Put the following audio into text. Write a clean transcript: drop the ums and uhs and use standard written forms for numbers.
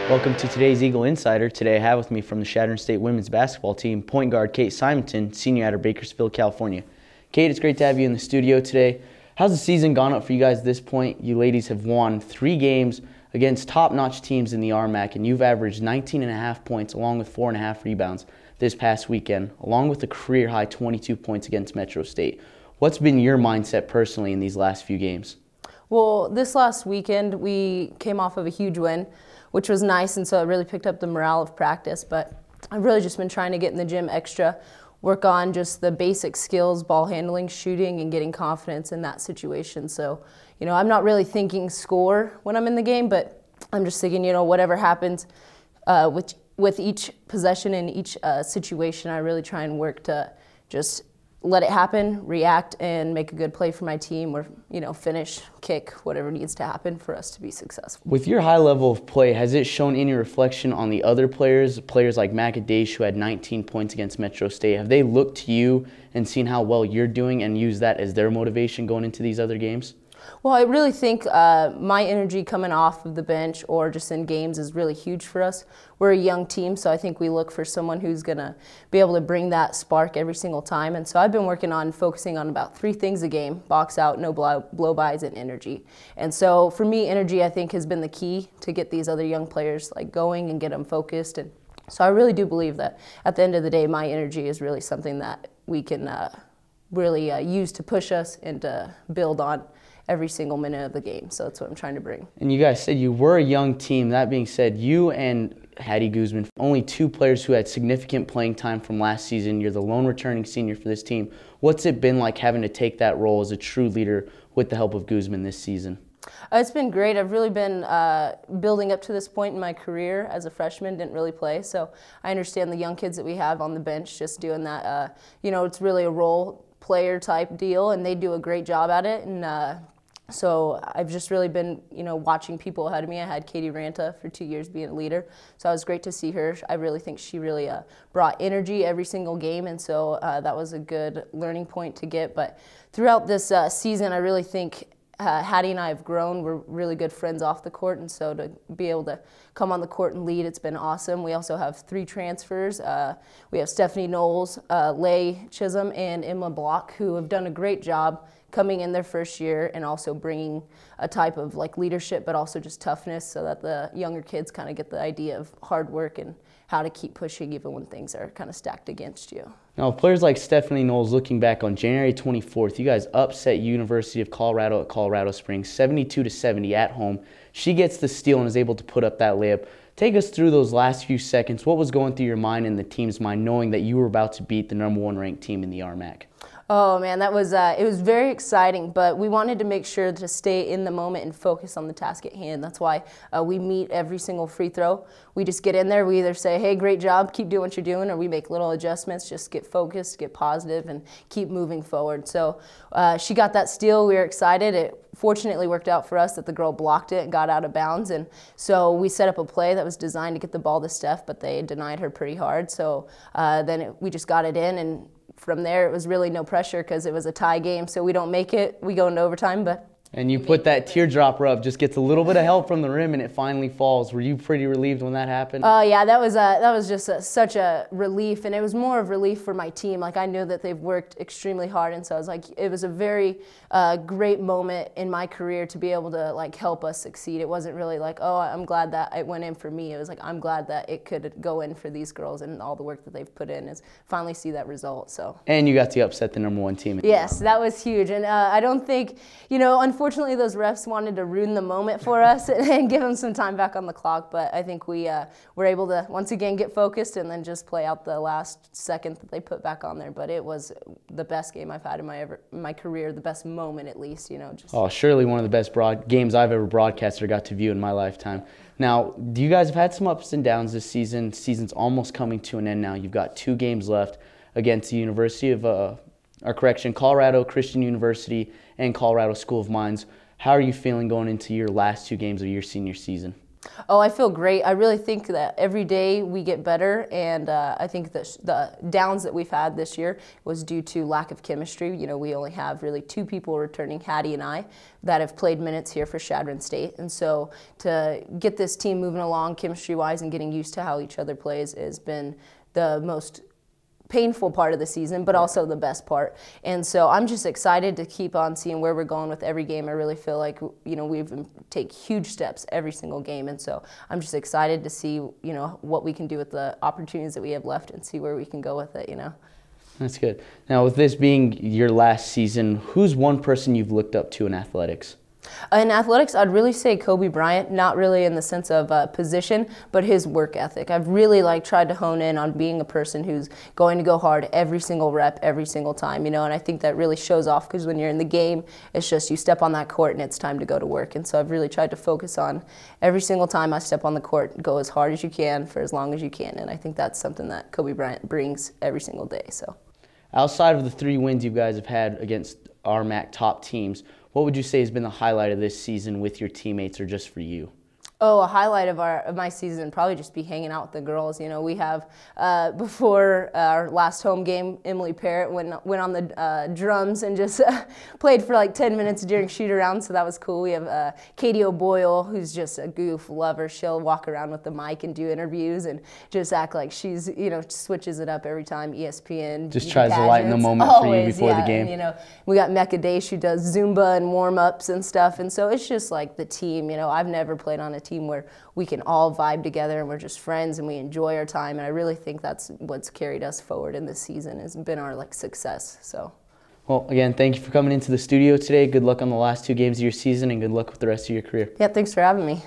Welcome to today's Eagle Insider. Today I have with me from the Chadron State women's basketball team, point guard Kate Simonton, senior out of Bakersfield, California. Kate, it's great to have you in the studio today. How's the season gone up for you guys at this point? You ladies have won 3 games against top-notch teams in the RMAC, and you've averaged 19.5 points along with 4.5 rebounds this past weekend, along with a career-high 22 points against Metro State. What's been your mindset personally in these last few games? Well, this last weekend we came off of a huge win, which was nice, and so it really picked up the morale of practice. But I've really just been trying to get in the gym extra, work on just the basic skills, ball handling, shooting, and getting confidence in that situation. So, I'm not really thinking score when I'm in the game, but I'm just thinking, whatever happens with each possession and each situation, I really try and work to just let it happen, react, and make a good play for my team, or finish, kick, whatever needs to happen for us to be successful. With your high level of play, has it shown any reflection on the other players like McAdash, who had 19 points against Metro State? Have they looked to you and seen how well you're doing and used that as their motivation going into these other games? Well, I really think my energy coming off of the bench or just in games is really huge for us. We're a young team, so I think we look for someone who's going to be able to bring that spark every single time. And so I've been working on focusing on about 3 things a game: box out, no blow-bys, and energy. And so for me, energy, I think, has been the key to get these other young players going and get them focused. And so I really do believe that at the end of the day, my energy is really something that we can really use to push us and to build on every single minute of the game. So that's what I'm trying to bring. And you guys said you were a young team. That being said, you and Hattie Guzman, only 2 players who had significant playing time from last season. You're the lone returning senior for this team. What's it been like having to take that role as a true leader with the help of Guzman this season? It's been great. I've really been building up to this point in my career as a freshman, didn't really play. So I understand the young kids that we have on the bench just doing that. It's really a role player type deal, and they do a great job at it. And so I've just really been, watching people ahead of me. I had Katie Ranta for 2 years being a leader, so it was great to see her. I really think she really brought energy every single game, and so that was a good learning point to get. But throughout this season, I really think Hattie and I have grown. We're really good friends off the court, and so to be able to come on the court and lead, it's been awesome. We also have 3 transfers. We have Stephanie Knowles, Leigh Chisholm, and Emma Block, who have done a great job coming in their first year and also bringing a type of leadership, but also just toughness, so that the younger kids kind of get the idea of hard work and how to keep pushing even when things are kind of stacked against you. Now, players like Stephanie Knowles, looking back on January 24th, you guys upset University of Colorado at Colorado Springs 72-70 at home. She gets the steal and is able to put up that layup. Take us through those last few seconds. What was going through your mind and the team's mind knowing that you were about to beat the #1 ranked team in the RMAC? Oh man, that was it was very exciting, but we wanted to make sure to stay in the moment and focus on the task at hand. That's why we meet every single free throw. We just get in there, we either say, hey, great job, keep doing what you're doing, or we make little adjustments, just get focused, get positive, and keep moving forward. So she got that steal, we were excited. It fortunately worked out for us that the girl blocked it and got out of bounds, and so we set up a play that was designed to get the ball to Steph, but they denied her pretty hard. So then we just got it in, and from there, it was really no pressure because it was a tie game. So we don't make it, we go into overtime. And you put that teardropper up, just gets a little bit of help from the rim, and it finally falls. Were you pretty relieved when that happened? Yeah, that was just such a relief, and it was more of relief for my team. I knew that they've worked extremely hard, and so I was it was a very great moment in my career to be able to help us succeed. It wasn't really oh, I'm glad that it went in for me. It was I'm glad that it could go in for these girls, and all the work that they've put in is finally see that result. So. And you got to upset the #1 team. Yes, that was huge, and I don't think unfortunately, those refs wanted to ruin the moment for us and give them some time back on the clock, but I think we were able to, once again, get focused and then just play out the last second that they put back on there. But it was the best game I've had in my career, the best moment at least. Oh, surely one of the best games I've ever broadcasted or got to view in my lifetime. Now, you guys have had some ups and downs this season. Season's almost coming to an end now. You've got 2 games left against the University of Colorado Christian University and Colorado School of Mines. How are you feeling going into your last 2 games of your senior season? Oh, I feel great. I really think that every day we get better, and I think that the downs that we've had this year was due to lack of chemistry. You know, we only have really 2 people returning, Hattie and I, that have played minutes here for Chadron State. And so to get this team moving along chemistry-wise and getting used to how each other plays has been the most painful part of the season, but also the best part. And so I'm just excited to keep on seeing where we're going with every game. I really feel like, you know, we've take huge steps every single game. And so I'm just excited to see, you know, what we can do with the opportunities that we have left and see where we can go with it, you know. That's good. Now, with this being your last season, who's one person you've looked up to in athletics? In athletics, I'd really say Kobe Bryant, not really in the sense of position, but his work ethic. I've really tried to hone in on being a person who's going to go hard every single rep, every single time, you know, and I think that really shows off because when you're in the game, it's just you step on that court and it's time to go to work. And so I've really tried to focus on every single time I step on the court, go as hard as you can for as long as you can. And I think that's something that Kobe Bryant brings every single day. So, outside of the 3 wins you guys have had against our MAC top teams, what would you say has been the highlight of this season with your teammates or just for you? Oh, a highlight of my season probably just be hanging out with the girls. You know, we have before our last home game, Emily Parrott went on the drums and just played for like 10 minutes during shoot around, so that was cool. We have Katie O'Boyle, who's just a goof lover. She'll walk around with the mic and do interviews and just act like she's, you know, switches it up every time. ESPN just tries to lighten the moment for you before the game. And, you know, we got Mecca Day. She does Zumba and warm ups and stuff, and so it's just like the team. You know, I've never played on a team where we can all vibe together and we're just friends and we enjoy our time, and I really think that's what's carried us forward in this season, has been our success. So, well, again, thank you for coming into the studio today. Good luck on the last 2 games of your season and good luck with the rest of your career. Yeah, thanks for having me.